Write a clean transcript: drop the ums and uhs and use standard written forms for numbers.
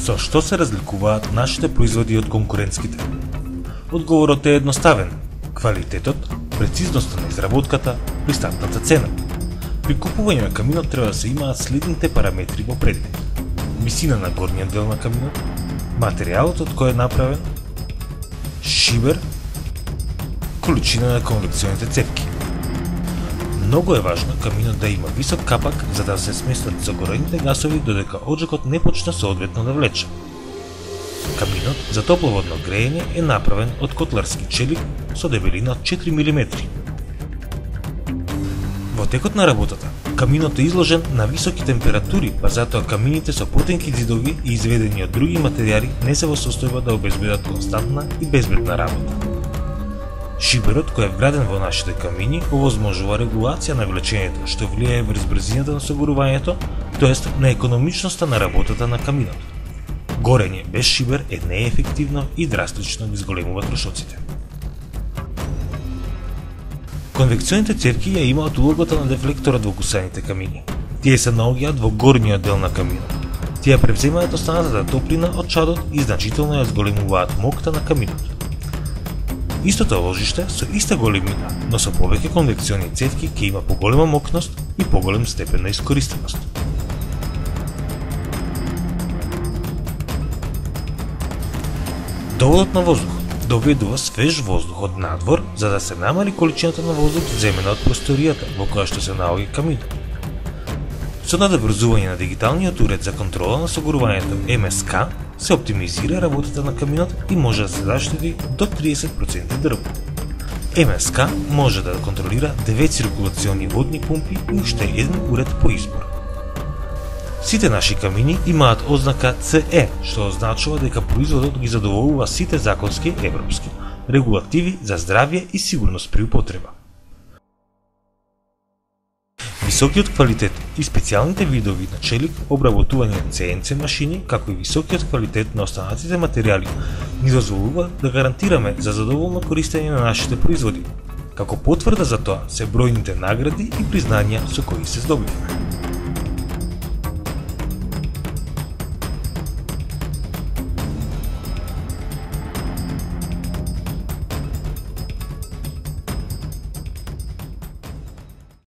Со што се разликуваат нашите производи од конкурентските? Одговорот е едноставен: квалитетот, прецизноста на изработката, пристапната цена. При купување на каминот треба да се имаат следните параметри во предвид: висина на горниот дел на каминот, материјалот од кој е направен, шибер, количина на конвекционите цевки. Многу е важно каминот да има висок капак за да се сместат загорените гасови додека оджакот не почне соодветно да влече. Каминот за топловодно грејење е направен од котларски челик со дебелина од 4 мм. Во текот на работата, каминот е изложен на високи температури, па затоа камините со потенки ѕидови и изведени од други материјали не се во состојба да обезбедат константна и безбедна работа. Шиберот кој е вграден во нашите камини овозможува регулација на влечењето, што влијае врз брзината на согорувањето, тоест на економичноста на работата на каминот. Горење без шибер е неефективно и драстично ги зголемува трошоците. Конвекционите цевки ја имаат улогата на дефлекторот во кусаните камини. Тие се наоѓаат во горниот дел на каминот. Тие превземаат останатата топлина од чадот и значително ја зголемуваат мокта на каминот. Истото ложиште со иста големина, но со повеќе конвекциони цевки ќе има поголема мокност и поголем степен на искористеност. Доводот на воздухот доведува свеж воздух од надвор за да се намали количината на воздух земена од просторијата во која што се наоѓа каминот. Со надоврзување на дигиталниот уред за контрола на согорувањето МСК се оптимизира работата на каминот и може да се заштети до 30% дрво. МСК може да контролира 9 циркулациони водни помпи и уште еден уред по избор. Сите наши камини имаат ознака CE, што означува дека производот ги задоволува сите законски европски регулативи за здравје и сигурност при употреба. Високиот квалитет и специјалните видови на челик, обработување CNC машини, како и високиот квалитет на останатите материјали ни дозволува да гарантираме за задоволно користење на нашите производи. Како потврда за тоа се бројните награди и признања со кои се здобивме.